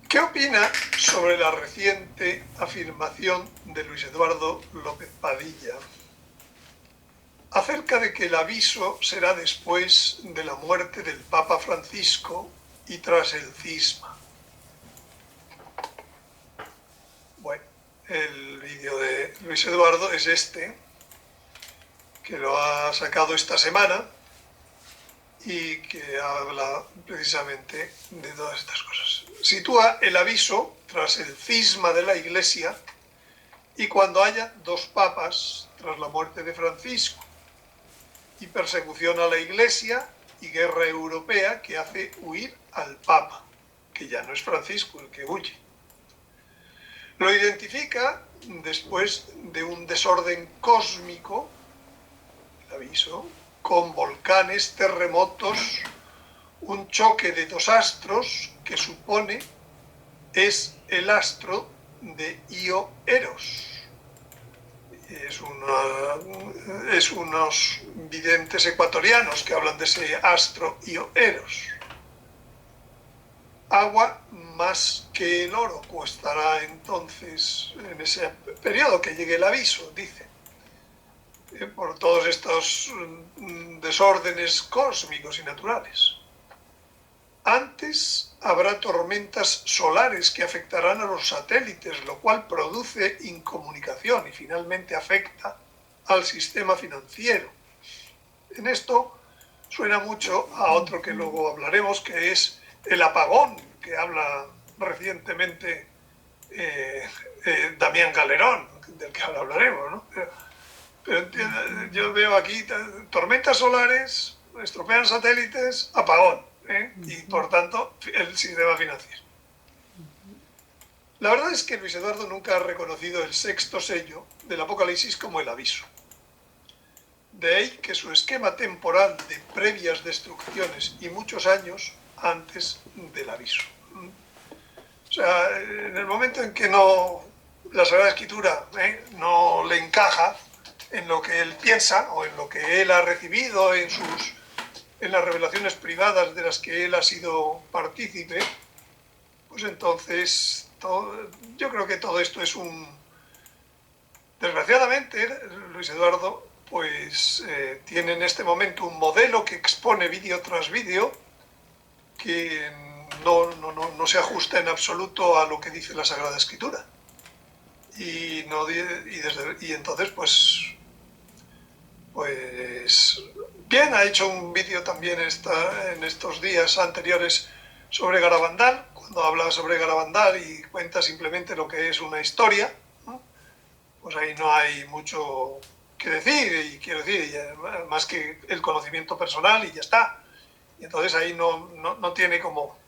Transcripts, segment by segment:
¿Qué opina sobre la reciente afirmación de Luis Eduardo López Padilla acerca de que el aviso será después de la muerte del Papa Francisco y tras el cisma? Bueno, el vídeo de Luis Eduardo es este, que lo ha sacado esta semana y que habla precisamente de todas estas cosas. Sitúa el aviso tras el cisma de la Iglesia y cuando haya dos papas tras la muerte de Francisco, y persecución a la Iglesia y guerra europea que hace huir al Papa, que ya no es Francisco el que huye. Lo identifica después de un desorden cósmico, el aviso, con volcanes, terremotos, un choque de dos astros que supone es el astro de Io Eros. Es unos videntes ecuatorianos que hablan de ese astro Io Eros. Agua más que el oro costará entonces en ese periodo que llegue el aviso, dice, por todos estos desórdenes cósmicos y naturales. Antes habrá tormentas solares que afectarán a los satélites, lo cual produce incomunicación y finalmente afecta al sistema financiero. En esto suena mucho a otro que luego hablaremos, que es el apagón, que habla recientemente Damián Galerón, del que ahora hablaremos, ¿no? Pero yo veo aquí tormentas solares, estropean satélites, apagón, y por tanto el sistema financiero. La verdad es que Luis Eduardo nunca ha reconocido el sexto sello del Apocalipsis como el aviso. De ahí que su esquema temporal de previas destrucciones y muchos años antes del aviso. O sea, en el momento en que la Sagrada Escritura no le encaja en lo que él piensa o en lo que él ha recibido en las revelaciones privadas de las que él ha sido partícipe, pues entonces yo creo que todo esto es Desgraciadamente, Luis Eduardo pues tiene en este momento un modelo que expone vídeo tras vídeo que no se ajusta en absoluto a lo que dice la Sagrada Escritura. Y entonces pues bien, ha hecho un vídeo también en estos días anteriores sobre Garabandal, cuando habla sobre Garabandal y cuenta simplemente lo que es una historia, ¿no? Pues ahí no hay mucho que decir, y quiero decir, más que el conocimiento personal y ya está. Y entonces ahí no tiene como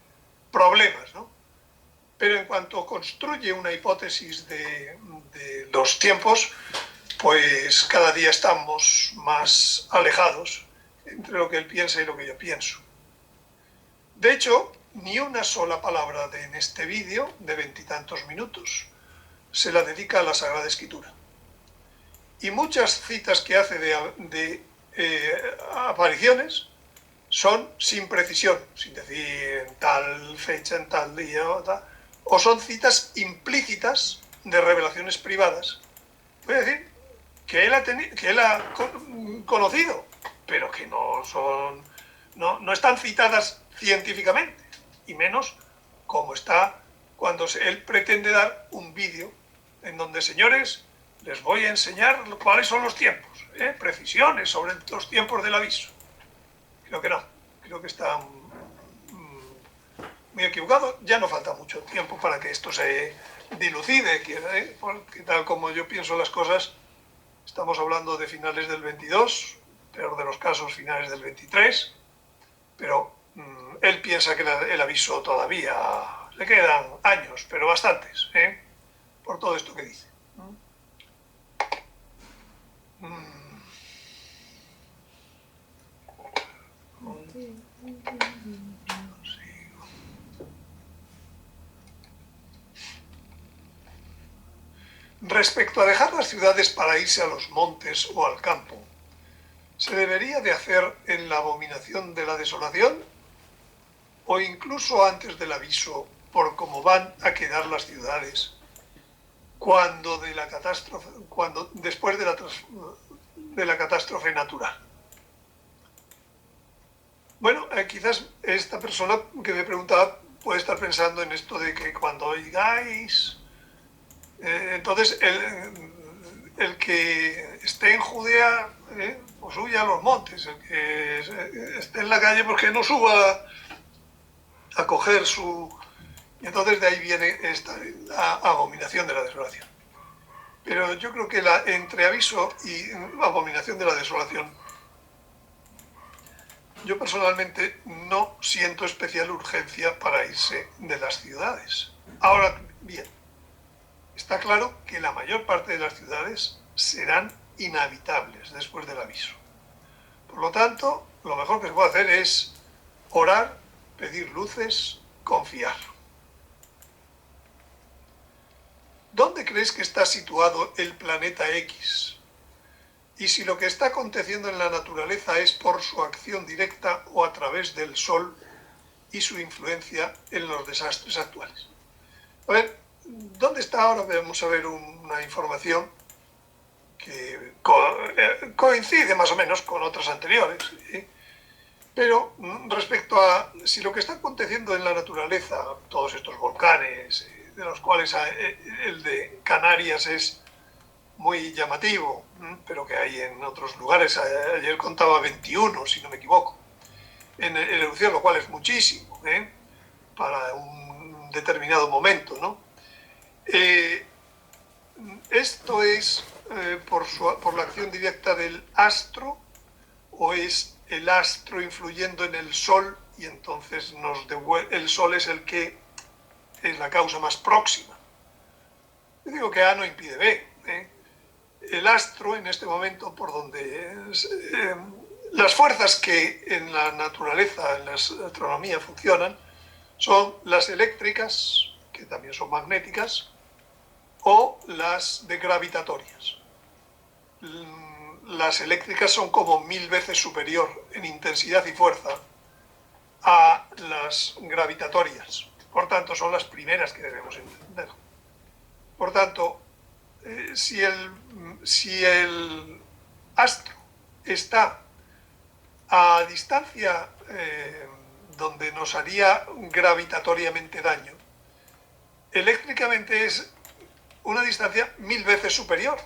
problemas, ¿no? Pero en cuanto construye una hipótesis de los tiempos, pues cada día estamos más alejados entre lo que él piensa y lo que yo pienso. De hecho, ni una sola palabra en este vídeo de 20 y tantos minutos se la dedica a la Sagrada Escritura. Y muchas citas que hace de apariciones son sin precisión, sin decir en tal fecha, en tal día, o son citas implícitas de revelaciones privadas. Voy a decir que él ha conocido, pero que no están citadas científicamente, y menos como está cuando él pretende dar un vídeo en donde, señores, les voy a enseñar cuáles son los tiempos, precisiones sobre los tiempos del aviso. Creo que no, creo que está muy equivocado. Ya no falta mucho tiempo para que esto se dilucide, porque tal como yo pienso las cosas, estamos hablando de finales del 22, peor de los casos finales del 23, pero él piensa que el aviso todavía le quedan años, pero bastantes, por todo esto que dice. Respecto a dejar las ciudades para irse a los montes o al campo, ¿Se debería de hacer en la abominación de la desolación o incluso antes del aviso por cómo van a quedar las ciudades cuando de la catástrofe, después de la catástrofe natural? Bueno, quizás esta persona que me preguntaba puede estar pensando en esto de que cuando oigáis, entonces el que esté en Judea, pues huya a los montes, el que esté en la calle, pues que no suba a coger su... Y entonces de ahí viene esta la abominación de la desolación. Pero yo creo que entre aviso y abominación de la desolación, yo personalmente no siento especial urgencia para irse de las ciudades. Ahora bien, está claro que la mayor parte de las ciudades serán inhabitables después del aviso. Por lo tanto, lo mejor que se puede hacer es orar, pedir luces, confiar. ¿Dónde crees que está situado el planeta X? Y si lo que está aconteciendo en la naturaleza es por su acción directa o a través del Sol y su influencia en los desastres actuales. A ver, ¿dónde está ahora? Vamos a ver una información que coincide más o menos con otras anteriores, pero respecto a si lo que está aconteciendo en la naturaleza, todos estos volcanes, de los cuales el de Canarias es muy llamativo, pero que hay en otros lugares, ayer contaba 21, si no me equivoco, en erupción, lo cual es muchísimo, para un determinado momento, ¿no? ¿Esto es por la acción directa del astro o es el astro influyendo en el Sol y entonces el Sol es el que es la causa más próxima? Yo digo que A no impide B. El astro en este momento, por donde las fuerzas que en la naturaleza, en la astronomía funcionan, son las eléctricas, que también son magnéticas, o las de gravitatorias. Las eléctricas son como 1000 veces superior en intensidad y fuerza a las gravitatorias. Por tanto, son las primeras que debemos entender. Por tanto, si el astro está a distancia donde nos haría gravitatoriamente daño, eléctricamente es una distancia 1000 veces superior.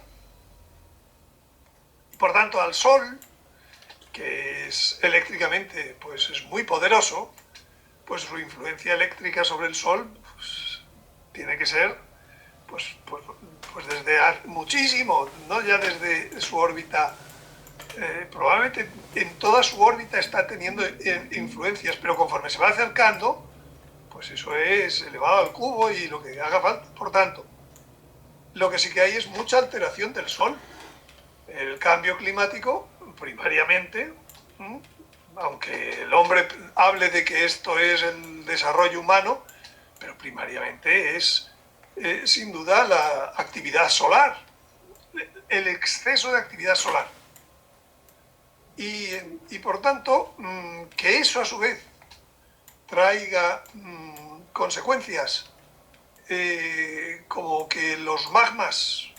Por tanto, al Sol, que es eléctricamente pues es muy poderoso, pues su influencia eléctrica sobre el Sol pues, tiene que ser pues desde muchísimo, no ya desde su órbita, probablemente en toda su órbita está teniendo influencias, pero conforme se va acercando, pues eso es elevado al cubo y lo que haga falta. Por tanto, lo que sí que hay es mucha alteración del Sol. El cambio climático, primariamente, aunque el hombre hable de que esto es el desarrollo humano, pero primariamente es sin duda la actividad solar, el exceso de actividad solar. Y por tanto, que eso a su vez traiga consecuencias como que los magmas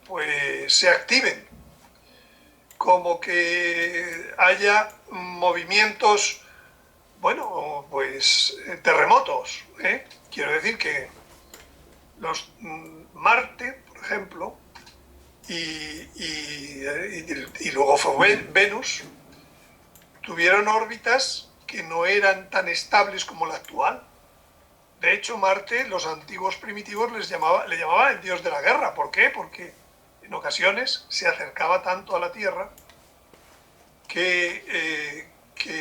pues se activen, como que haya movimientos, bueno, pues terremotos. Quiero decir que Marte, por ejemplo, y luego fue Venus, tuvieron órbitas que no eran tan estables como la actual. De hecho, Marte, los antiguos primitivos le llamaban el dios de la guerra. ¿Por qué? Porque en ocasiones se acercaba tanto a la Tierra que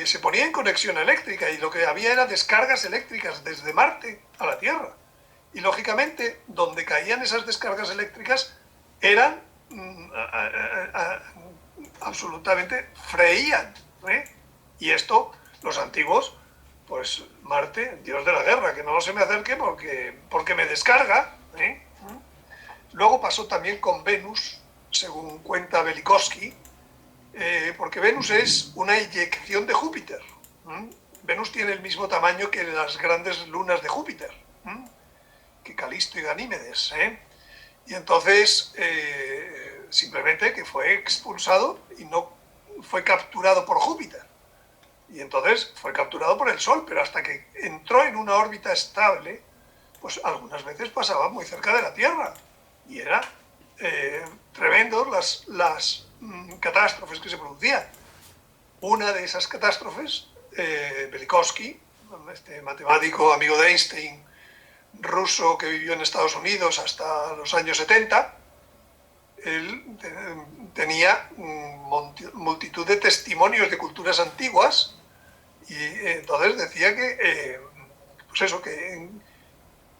se ponía en conexión eléctrica y lo que había era descargas eléctricas desde Marte a la Tierra. Y lógicamente, donde caían esas descargas eléctricas eran absolutamente freían. Y esto, los antiguos, pues Marte, dios de la guerra, que no se me acerque porque me descarga. Luego pasó también con Venus, según cuenta Velikovsky, porque Venus es una eyección de Júpiter. Venus tiene el mismo tamaño que las grandes lunas de Júpiter, que Calisto y Ganímedes. Y entonces, simplemente que fue expulsado y no fue capturado por Júpiter. Y entonces fue capturado por el Sol, pero hasta que entró en una órbita estable, pues algunas veces pasaba muy cerca de la Tierra. Y era tremendo las catástrofes que se producían. Una de esas catástrofes, Velikovsky, este matemático amigo de Einstein, ruso que vivió en Estados Unidos hasta los años 70, él tenía multitud de testimonios de culturas antiguas y entonces decía que, pues eso,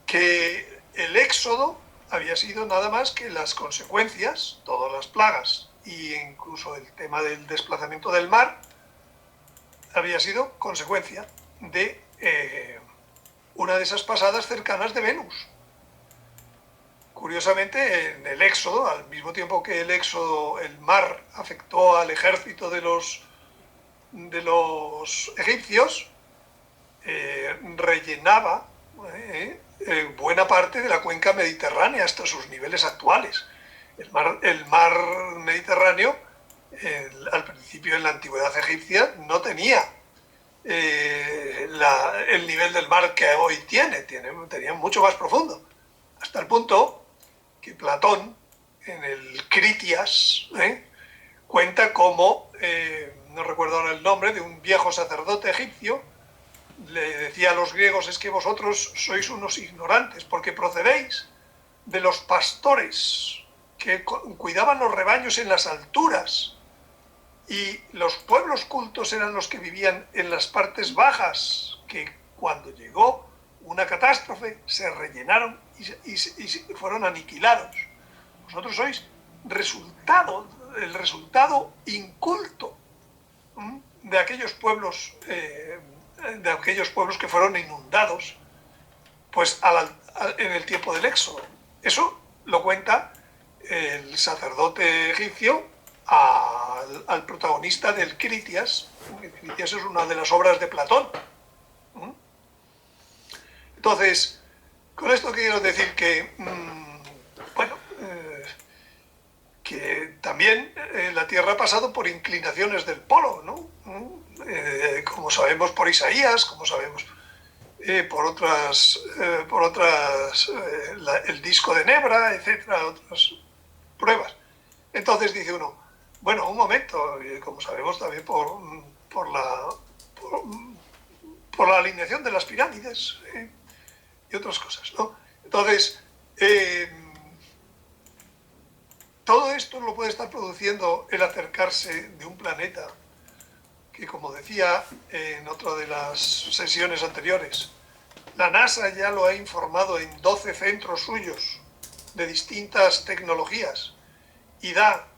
que el éxodo había sido nada más que las consecuencias, todas las plagas e incluso el tema del desplazamiento del mar, había sido consecuencia de una de esas pasadas cercanas de Venus. Curiosamente, en el éxodo, al mismo tiempo que el mar afectó al ejército de los egipcios, rellenaba buena parte de la cuenca mediterránea hasta sus niveles actuales. El mar Mediterráneo, al principio en la antigüedad egipcia, no tenía el nivel del mar que hoy tenía mucho más profundo, hasta el punto que Platón, en el Critias, cuenta cómo, no recuerdo ahora el nombre, de un viejo sacerdote egipcio, le decía a los griegos: es que vosotros sois unos ignorantes, porque procedéis de los pastores que cuidaban los rebaños en las alturas, y los pueblos cultos eran los que vivían en las partes bajas, que cuando llegó una catástrofe se rellenaron y fueron aniquilados. Vosotros sois el resultado inculto de aquellos pueblos que fueron inundados, pues en el tiempo del Éxodo. Eso lo cuenta el sacerdote egipcio al protagonista del Critias. Critias es una de las obras de Platón. Entonces, con esto quiero decir que, que también la Tierra ha pasado por inclinaciones del polo, ¿no? Como sabemos por Isaías, como sabemos por otras el disco de Nebra, etcétera, otras pruebas. Entonces dice uno, bueno, un momento, como sabemos también por la alineación de las pirámides y otras cosas, ¿no? Entonces, todo esto lo puede estar produciendo el acercarse de un planeta que, como decía en otra de las sesiones anteriores, la NASA ya lo ha informado en 12 centros suyos de distintas tecnologías y da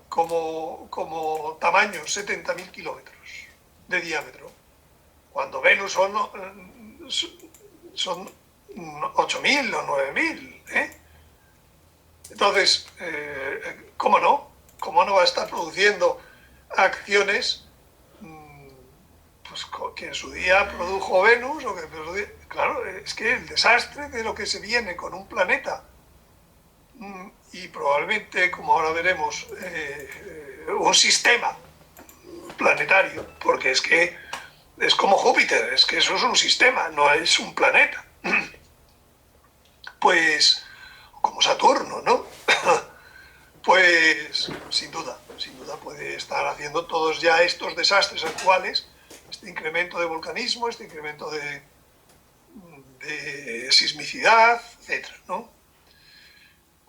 como tamaño 70.000 kilómetros de diámetro, cuando Venus son 8.000 o 9.000. Entonces, ¿cómo no? ¿Cómo no va a estar produciendo acciones pues, que en su día produjo Venus? Claro, es que el desastre de lo que se viene con un planeta y probablemente, como ahora veremos, un sistema planetario, porque es que es como Júpiter, es que eso es un sistema, no es un planeta. Pues, como Saturno, ¿no? Pues, sin duda puede estar haciendo todos ya estos desastres actuales, este incremento de volcanismo, este incremento de sismicidad, etcétera, ¿no?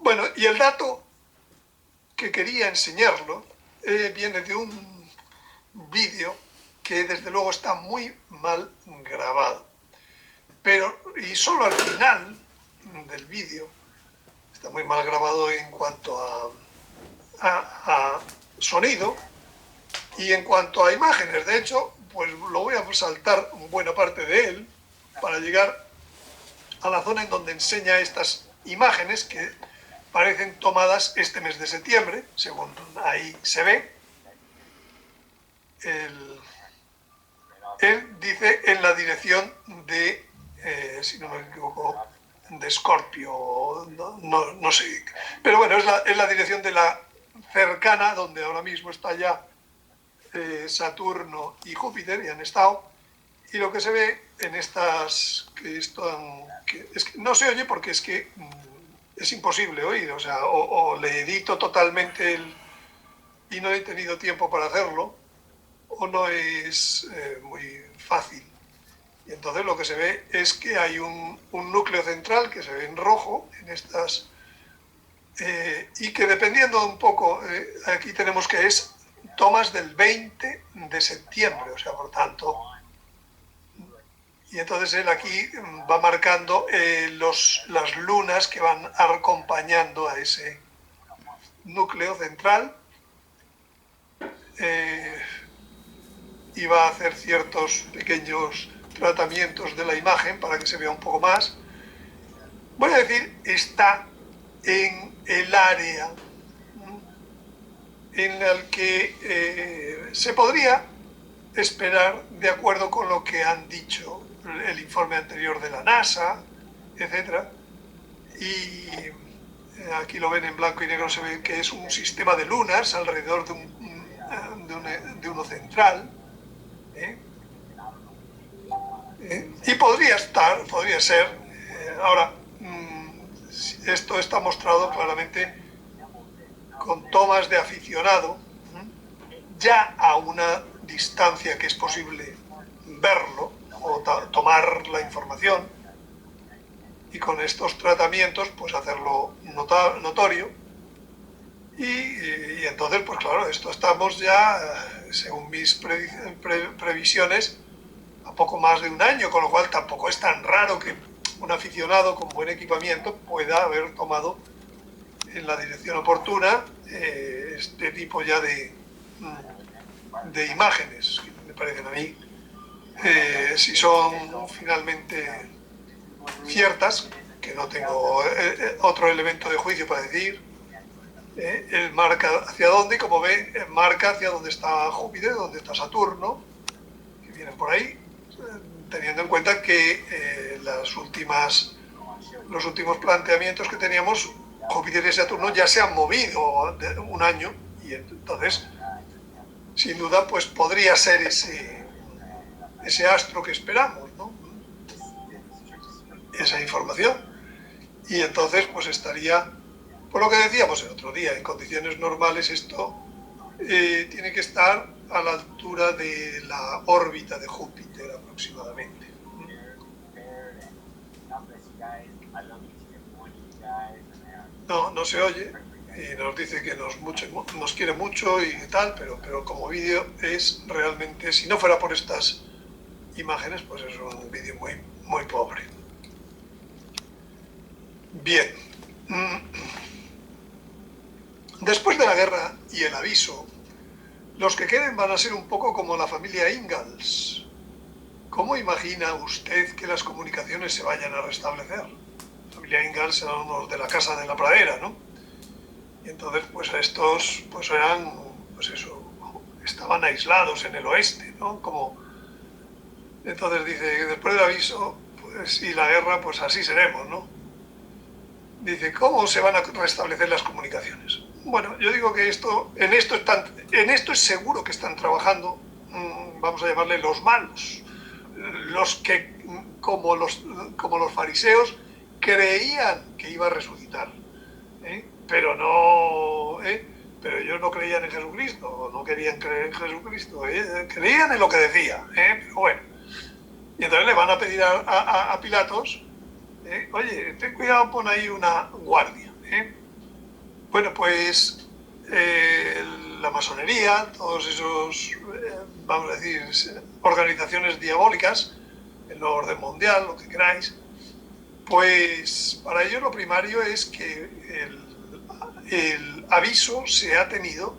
Bueno, y el dato que quería enseñarlo viene de un vídeo que desde luego está muy mal grabado. Y solo al final del vídeo está muy mal grabado en cuanto a sonido y en cuanto a imágenes. De hecho, pues lo voy a saltar buena parte de él para llegar a la zona en donde enseña estas imágenes que parecen tomadas este mes de septiembre, según ahí se ve. él dice en la dirección de, si no me equivoco, de Scorpio, no sé. Pero bueno, es la dirección de la cercana, donde ahora mismo está ya Saturno y Júpiter, y han estado. Y lo que se ve en estas que están... es que no se oye porque es que es imposible oír, o sea, o le edito totalmente y no he tenido tiempo para hacerlo, o no es muy fácil. Y entonces lo que se ve es que hay un núcleo central que se ve en rojo en estas... y que dependiendo un poco, aquí tenemos que es tomas del 20 de septiembre, o sea, por tanto... Y entonces él aquí va marcando las lunas que van acompañando a ese núcleo central, y va a hacer ciertos pequeños tratamientos de la imagen para que se vea un poco más. Voy a decir, está en el área en el que se podría esperar, de acuerdo con lo que han dicho el informe anterior de la NASA, etc. Y aquí lo ven en blanco y negro, se ve que es un sistema de lunas alrededor de uno central. Y podría ser, ahora, esto está mostrado claramente con tomas de aficionado, ya a una distancia que es posible verlo o tomar la información, y con estos tratamientos pues hacerlo notorio, y entonces pues claro, esto estamos ya, según mis previsiones, a poco más de un año, con lo cual tampoco es tan raro que un aficionado con buen equipamiento pueda haber tomado en la dirección oportuna este tipo ya de imágenes, que me parecen a mí, si son finalmente ciertas, que no tengo otro elemento de juicio para decir, él marca hacia dónde, y como ve, marca hacia dónde está Júpiter, dónde está Saturno, que vienen por ahí, teniendo en cuenta que los últimos planteamientos que teníamos, Júpiter y Saturno ya se han movido de un año, y entonces, sin duda, pues podría ser ese astro que esperamos, ¿no? Esa información. Y entonces, pues estaría, por lo que decíamos el otro día, en condiciones normales esto tiene que estar a la altura de la órbita de Júpiter aproximadamente. No se oye, y nos dice que nos quiere mucho y tal, pero como vídeo es realmente, si no fuera por estas imágenes, pues es un vídeo muy, muy pobre. Bien. Después de la guerra y el aviso, los que queden van a ser un poco como la familia Ingalls. ¿Cómo imagina usted que las comunicaciones se vayan a restablecer? La familia Ingalls eran unos de la Casa de la Pradera, ¿no? Y entonces, pues estos, pues eran, pues eso, estaban aislados en el oeste, ¿no? Entonces dice, después del aviso, pues, y la guerra, pues así seremos, ¿no? Dice, ¿cómo se van a restablecer las comunicaciones? Bueno, yo digo que en esto es seguro que están trabajando, vamos a llamarle los malos, los que, como los fariseos, creían que iba a resucitar, pero ellos no creían en Jesucristo, no querían creer en Jesucristo, creían en lo que decía, pero bueno. Y entonces le van a pedir a Pilatos, oye, ten cuidado, pon ahí una guardia. Bueno, pues la masonería, todos esos, vamos a decir, organizaciones diabólicas, el nuevo orden mundial, lo que queráis, pues para ellos lo primario es que el aviso se ha tenido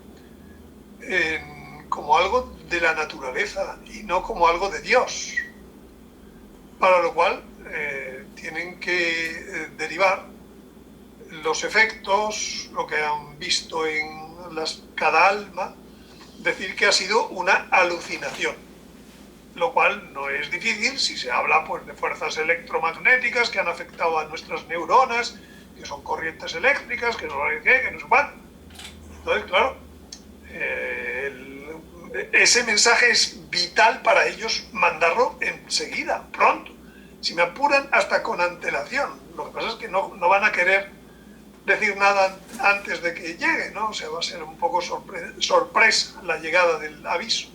como algo de la naturaleza y no como algo de Dios, para lo cual tienen que derivar los efectos, lo que han visto en cada alma, decir que ha sido una alucinación, lo cual no es difícil si se habla pues, de fuerzas electromagnéticas que han afectado a nuestras neuronas, que son corrientes eléctricas, que no sé qué, que no sé cuánto. Entonces, claro, ese mensaje es vital para ellos mandarlo enseguida, pronto. Si me apuran, hasta con antelación. Lo que pasa es que no van a querer decir nada antes de que llegue, ¿no? O sea, va a ser un poco sorpresa la llegada del aviso,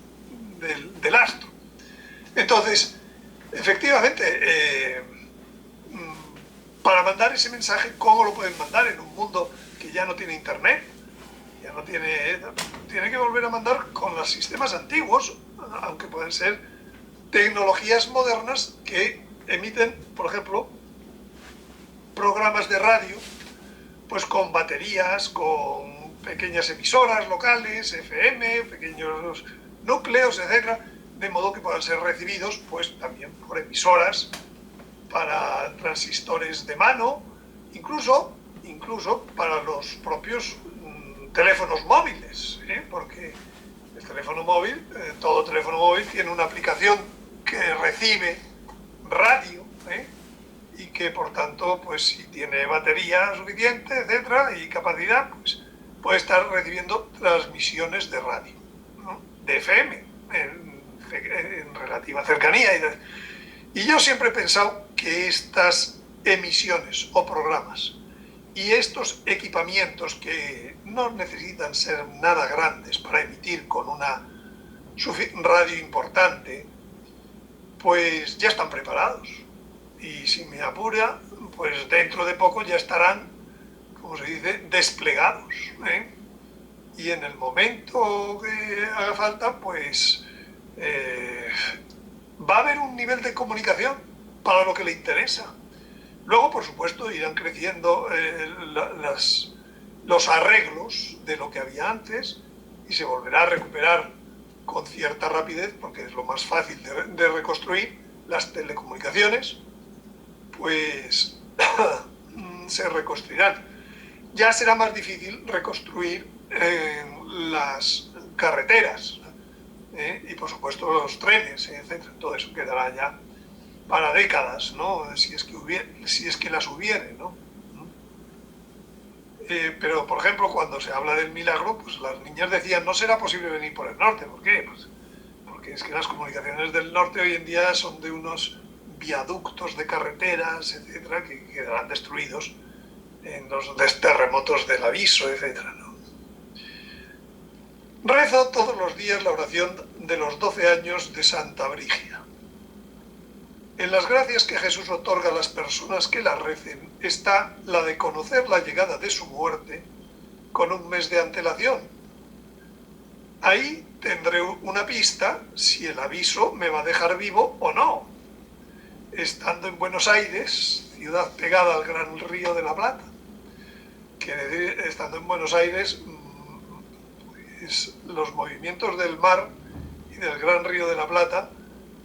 del astro. Entonces, efectivamente, para mandar ese mensaje, ¿cómo lo pueden mandar en un mundo que ya no tiene internet? Ya no tiene que volver a mandar con los sistemas antiguos, aunque pueden ser tecnologías modernas que emiten, por ejemplo, programas de radio, pues con baterías, con pequeñas emisoras locales, FM, pequeños núcleos, etcétera, de modo que puedan ser recibidos, pues también por emisoras para transistores de mano, incluso para los propios teléfonos móviles, porque el teléfono móvil, todo teléfono móvil tiene una aplicación que recibe radio, y que por tanto, pues si tiene batería suficiente, etcétera, y capacidad, pues puede estar recibiendo transmisiones de radio, ¿no? De FM, en relativa cercanía. Y yo siempre he pensado que estas emisiones o programas y estos equipamientos que no necesitan ser nada grandes para emitir con una radio importante, pues ya están preparados. Y si me apura, pues dentro de poco ya estarán, como se dice, desplegados, y en el momento que haga falta, pues va a haber un nivel de comunicación para lo que le interesa. Luego, por supuesto, irán creciendo los arreglos de lo que había antes y se volverá a recuperar con cierta rapidez, porque es lo más fácil de reconstruir. Las telecomunicaciones pues se reconstruirán. Ya será más difícil reconstruir las carreteras, y por supuesto los trenes, etcétera. Todo eso quedará ya para décadas, ¿no? Si es que las hubiere, ¿no? Pero por ejemplo, cuando se habla del milagro, pues las niñas decían no será posible venir por el norte. ¿Por qué? Pues porque es que las comunicaciones del norte hoy en día son de unos viaductos de carreteras, etcétera, que quedarán destruidos en los terremotos del aviso, etcétera, ¿no? Rezo todos los días la oración de los 12 años de Santa Brígida. En las gracias que Jesús otorga a las personas que la recen está la de conocer la llegada de su muerte con un mes de antelación. Ahí tendré una pista si el aviso me va a dejar vivo o no. Estando en Buenos Aires, ciudad pegada al gran río de la Plata, quiere decir, estando en Buenos Aires, pues los movimientos del mar y del gran río de la Plata,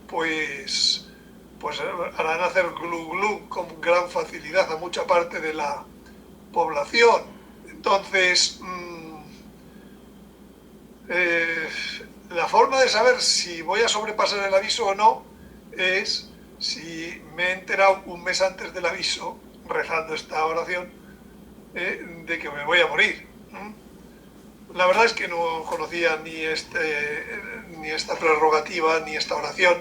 pues harán hacer glu glu con gran facilidad a mucha parte de la población. Entonces, la forma de saber si voy a sobrepasar el aviso o no es si me he enterado un mes antes del aviso, rezando esta oración, de que me voy a morir. La verdad es que no conocía ni esta prerrogativa, ni esta oración,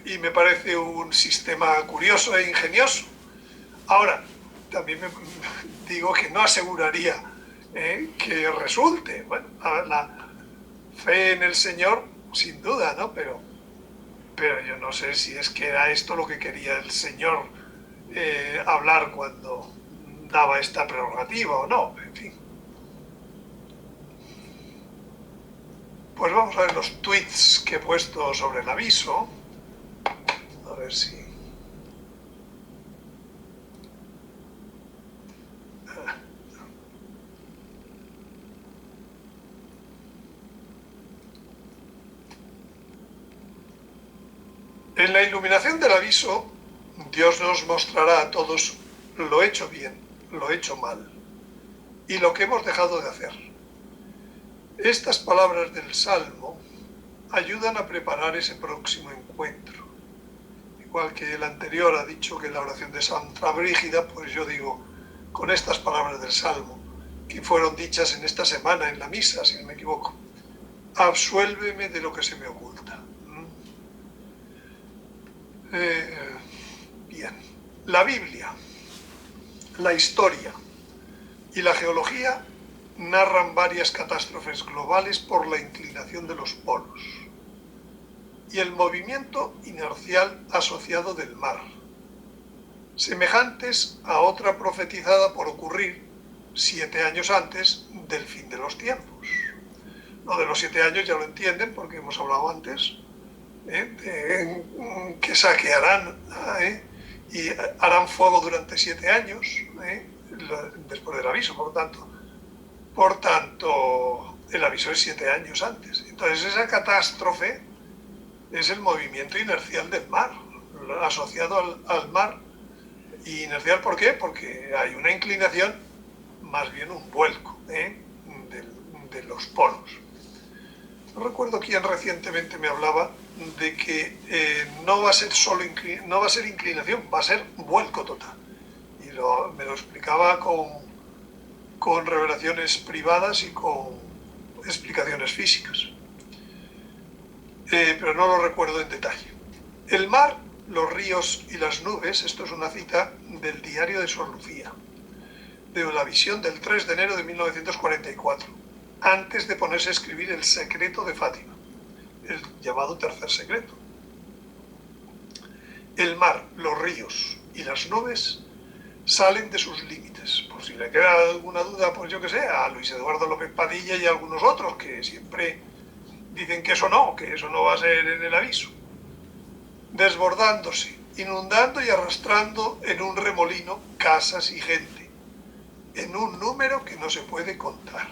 y me parece un sistema curioso e ingenioso. Ahora, también me digo que no aseguraría que resulte. Bueno, la fe en el Señor, sin duda, ¿no? Pero yo no sé si es que era esto lo que quería el Señor hablar cuando daba esta prerrogativa o no, en fin. Pues vamos a ver los tweets que he puesto sobre el aviso. A ver si... En la iluminación del aviso, Dios nos mostrará a todos lo hecho bien, lo hecho mal y lo que hemos dejado de hacer. Estas palabras del Salmo ayudan a preparar ese próximo encuentro. Igual que el anterior ha dicho que la oración de Santa Brígida, pues yo digo, con estas palabras del Salmo, que fueron dichas en esta semana en la misa, si no me equivoco. Absuélveme de lo que se me oculta. Bien. La Biblia, la historia y la geología narran varias catástrofes globales por la inclinación de los polos y el movimiento inercial asociado del mar, semejantes a otra profetizada por ocurrir 7 años antes del fin de los tiempos. Lo de los 7 años ya lo entienden porque hemos hablado antes, que saquearán y harán fuego durante 7 años, después del aviso, por tanto, el aviso es 7 años antes. Entonces esa catástrofe es el movimiento inercial del mar, asociado al mar. ¿Y inercial por qué? Porque hay una inclinación, más bien un vuelco de los polos. No recuerdo quién recientemente me hablaba de que no va a ser solo no va a ser inclinación, va a ser vuelco total. Y me lo explicaba con revelaciones privadas y con explicaciones físicas. Pero no lo recuerdo en detalle. El mar, los ríos y las nubes, esto es una cita del diario de Sor Lucía, de la visión del 3 de enero de 1944, antes de ponerse a escribir El secreto de Fátima, el llamado tercer secreto. El mar, los ríos y las nubes salen de sus límites. Por si le queda alguna duda, pues yo que sé, a Luis Eduardo López Padilla y a algunos otros que siempre dicen que eso no va a ser en el aviso. Desbordándose, inundando y arrastrando en un remolino casas y gente, en un número que no se puede contar.